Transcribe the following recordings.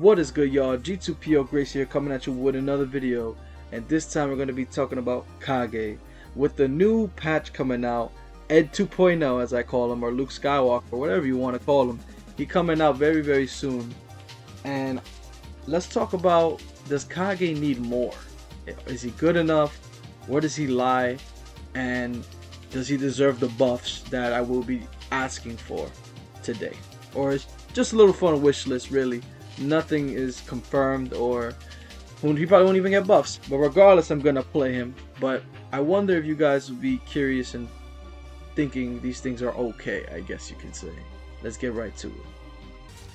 What is good, y'all? G2PO Grace here, coming at you with another video, and this time we're going to be talking about KAGE with the new patch coming out, Ed 2.0 as I call him, or Luke Skywalker, or whatever you want to call him. He coming out very soon, and let's talk about, does KAGE need more? Is he good enough? Where does he lie? And does he deserve the buffs that I will be asking for today? Or it's just a little fun wish list, really. Nothing is confirmed, or he probably won't even get buffs, but regardless, I'm gonna play him. But I wonder if you guys would be curious and thinking these things are okay, I guess you could say. Let's get right to it.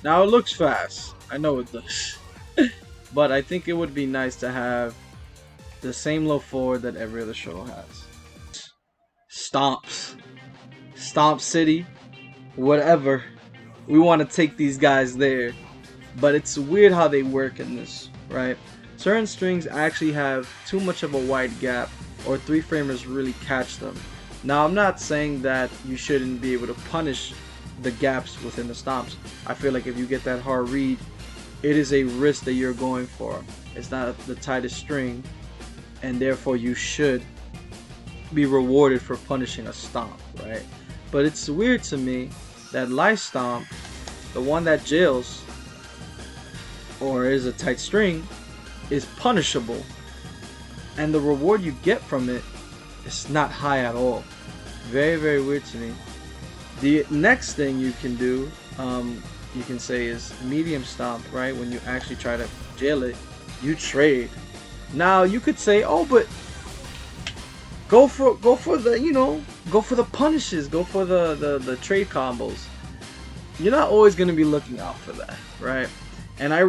Now, it looks fast, I know it does. But I think it would be nice to have the same low forward that every other shuttle has. Stomp City, whatever. We want to take these guys there. But it's weird how they work in this, right? Certain strings actually have too much of a wide gap, or 3-framers really catch them. Now, I'm not saying that you shouldn't be able to punish the gaps within the stomps. I feel like if you get that hard read, it is a risk that you're going for. It's not the tightest string, and therefore you should be rewarded for punishing a stomp, right? But it's weird to me that light stomp, the one that jails or is a tight string, is punishable, and the reward you get from it is not high at all. Very weird to me. The next thing you can do, you can say, is medium stomp, right? When you actually try to jail it, you trade. Now you could say, oh, but go for the, you know, go for the punishes, go for the trade combos. You're not always going to be looking out for that, right? And I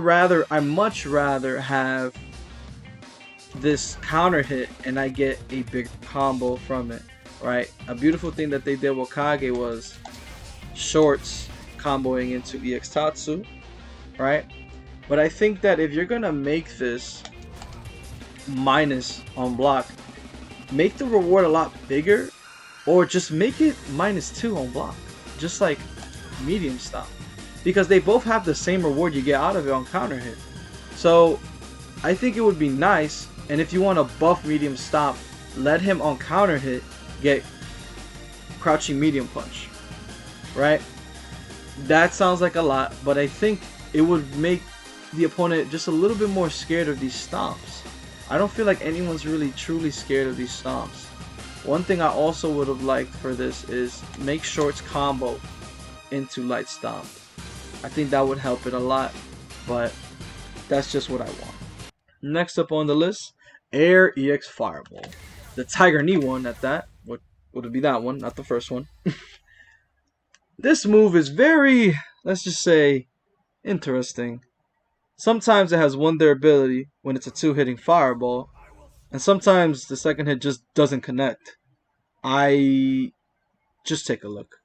much rather have this counter hit and I get a big combo from it, right? A beautiful thing that they did with KAGE was shorts comboing into EX Tatsu, right? But I think that if you're gonna make this minus on block, make the reward a lot bigger, or just make it -2 on block, just like medium stomp. Because they both have the same reward you get out of it on counter hit. So I think it would be nice, and if you want to buff medium stomp, let him on counter hit get crouching medium punch, right? That sounds like a lot, but I think it would make the opponent just a little bit more scared of these stomps. I don't feel like anyone's really truly scared of these stomps. One thing I also would have liked for this is make shorts combo into light stomp. I think that would help it a lot, but that's just what I want. Next up on the list, Air EX Fireball. The Tiger Knee one at that. Would it be that one, not the first one? This move is very, let's just say, interesting. Sometimes it has one durability when it's a 2-hitting fireball, and sometimes the second hit just doesn't connect. Just take a look.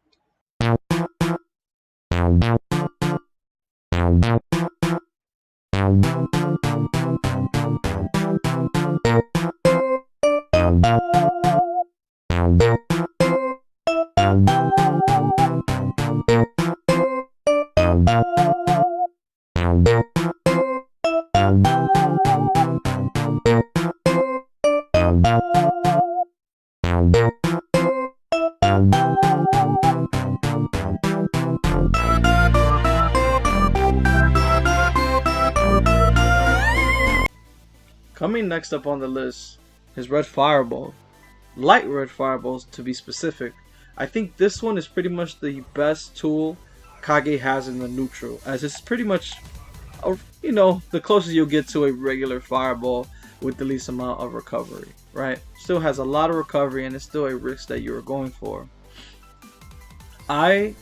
Coming next up on the list is Red Fireball. Light Red Fireballs, to be specific. I think this one is pretty much the best tool KAGE has in the neutral, as it's pretty much, you know, the closest you'll get to a regular fireball with the least amount of recovery, right? Still has a lot of recovery, and it's still a risk that you're going for. I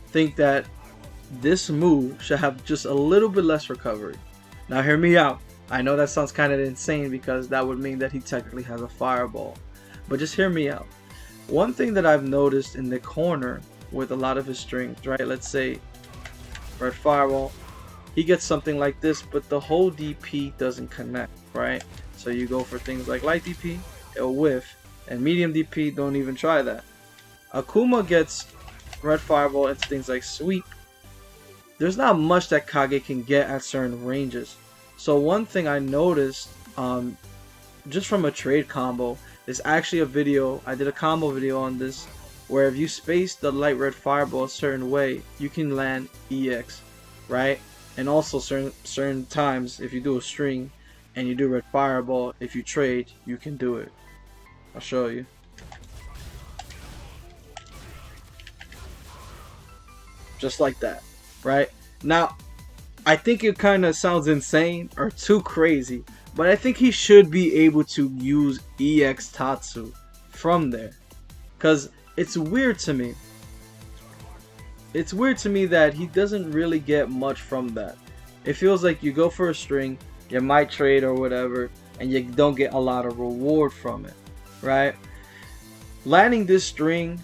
think that this move should have just a little bit less recovery. Now hear me out. I know that sounds kind of insane, because that would mean that he technically has a fireball. But just hear me out. One thing that I've noticed in the corner with a lot of his strings, right? Let's say Red Fireball, he gets something like this, but the whole DP doesn't connect, right? So you go for things like light DP, it'll whiff, and medium DP, don't even try that. Akuma gets Red Fireball into things like sweep, there's not much that Kage can get at certain ranges. So one thing I noticed, just from a trade combo, is actually a video. I did a combo video on this, where if you space the light red fireball a certain way, you can land EX, right? And also certain times, if you do a string and you do red fireball, if you trade, you can do it. I'll show you. Just like that, right? Now, I think it kind of sounds insane or too crazy, but I think he should be able to use EX Tatsu from there, because it's weird to me. It's weird to me that he doesn't really get much from that. It feels like you go for a string, you might trade or whatever, and you don't get a lot of reward from it, right? Landing this string,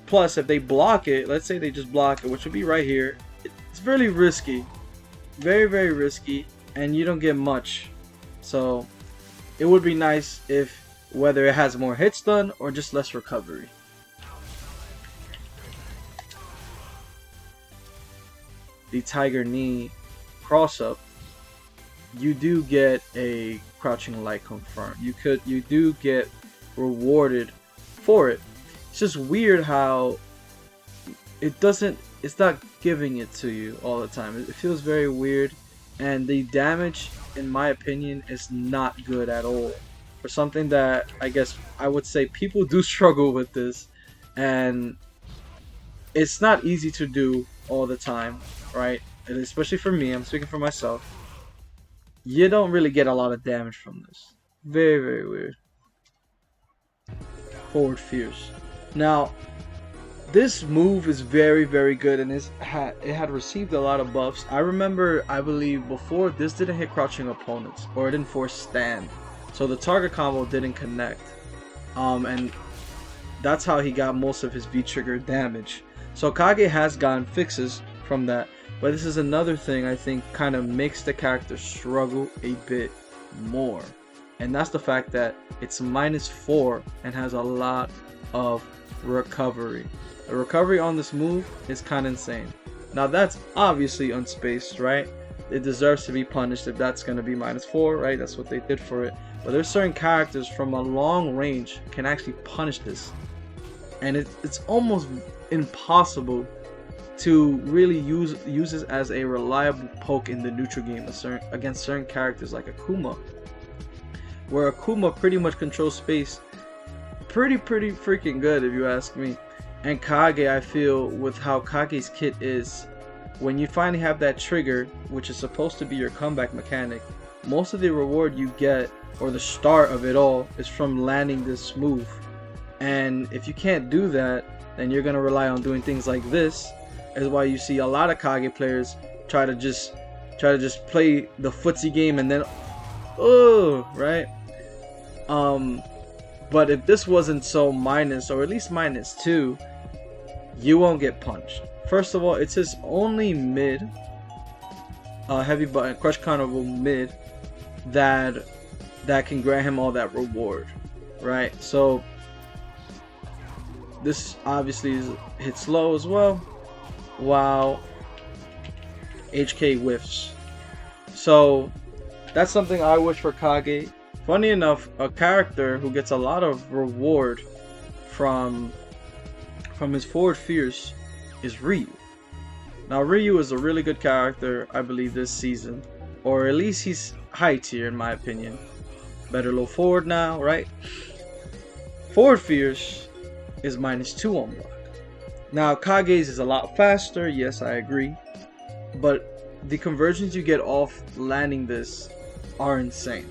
plus if they block it, let's say they just block it, which would be right here, it's really risky. Very, very risky, and you don't get much. So it would be nice if whether it has more hits done or just less recovery. The Tiger Knee cross up, you do get a crouching light confirmed. You do get rewarded for it. It's just weird how it's not giving it to you all the time. It feels very weird, and the damage, in my opinion, is not good at all. For something that I guess I would say people do struggle with this, and it's not easy to do all the time, right? And especially for me, I'm speaking for myself. You don't really get a lot of damage from this. Very, very weird. Forward Fierce. Now, this move is very, very good, and it had received a lot of buffs. I remember, I believe, before this didn't hit crouching opponents, or it didn't force stand, so the target combo didn't connect, and that's how he got most of his V-trigger damage. So Kage has gotten fixes from that, but this is another thing I think kind of makes the character struggle a bit more, and that's the fact that it's -4 and has a lot of recovery. The recovery on this move is kind of insane. Now that's obviously unspaced, right? It deserves to be punished if that's going to be -4, right? That's what they did for it. But there's certain characters from a long range can actually punish this, and it's almost impossible to really use it as a reliable poke in the neutral game against certain characters like Akuma, where Akuma pretty much controls space pretty freaking good, if you ask me. And Kage, I feel, with how Kage's kit is, when you finally have that trigger, which is supposed to be your comeback mechanic, most of the reward you get, or the start of it all, is from landing this move. And if you can't do that, then you're gonna rely on doing things like this. Is why you see a lot of Kage players try to just play the footsie game and then, right? But if this wasn't so minus, or at least -2, you won't get punched. First of all, it's his only mid, heavy button, crush counterable mid, that can grant him all that reward, right? So this obviously hits low as well, while HK whiffs. So that's something I wish for Kage. Funny enough, a character who gets a lot of reward from his forward fierce is Ryu. Now Ryu is a really good character, I believe, this season, or at least he's high tier in my opinion. Better low forward now, right? Forward fierce is -2 on block. Now Kage's is a lot faster, yes, I agree, but the conversions you get off landing this are insane,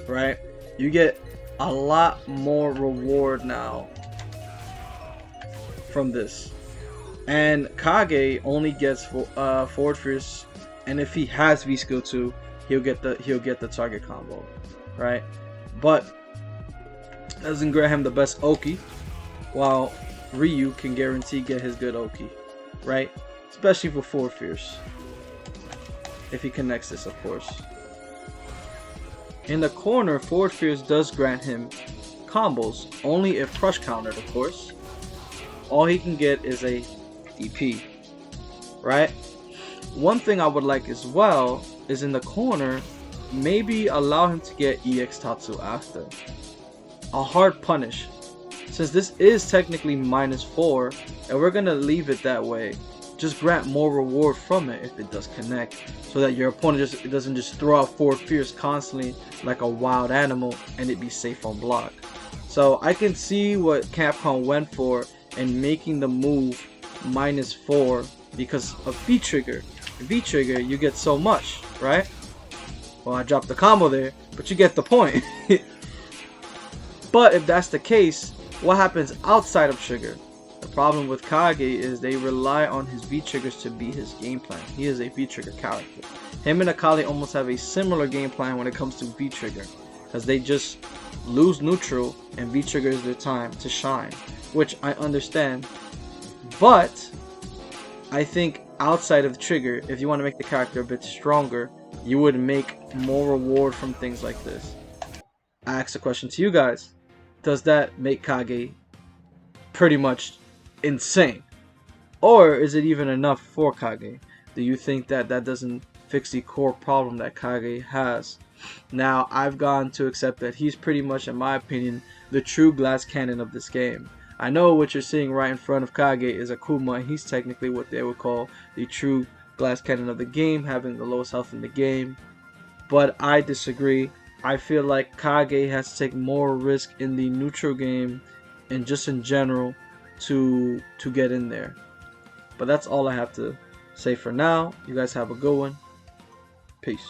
right? You get a lot more reward now from this, and Kage only gets forward fierce, and if he has V skill 2, he'll get the target combo, right? But doesn't grant him the best Oki, while Ryu can guarantee get his good Oki, right? Especially for forward fierce, if he connects this, of course. In the corner, forward fierce does grant him combos, only if crush countered, of course. All he can get is a DP, right? one thing I would like as well is in the corner, maybe allow him to get EX Tatsu after. A hard punish. Since this is technically -4, and we're gonna leave it that way, just grant more reward from it if it does connect, so that your opponent doesn't just throw out 4 fears constantly like a wild animal and it be safe on block. So I can see what Capcom went for in making the move -4 because of V-Trigger. V-Trigger, you get so much, right? Well, I dropped the combo there, but you get the point. But if that's the case, what happens outside of Trigger? The problem with Kage is they rely on his V-Triggers to be his game plan. He is a V-Trigger character. Him and Akali almost have a similar game plan when it comes to V-Trigger, because they just lose neutral and V-Trigger is their time to shine, which I understand. But I think outside of Trigger, if you want to make the character a bit stronger, you would make more reward from things like this. I ask a question to you guys. Does that make Kage pretty much insane? Or is it even enough for Kage? Do you think that that doesn't fix the core problem that Kage has? Now, I've gone to accept that he's pretty much, in my opinion, the true glass cannon of this game. I know what you're seeing right in front of Kage is Akuma, and he's technically what they would call the true glass cannon of the game, having the lowest health in the game. But I disagree. I feel like Kage has to take more risk in the neutral game and just in general to get in there. But that's all I have to say for now. You guys have a good one. Peace.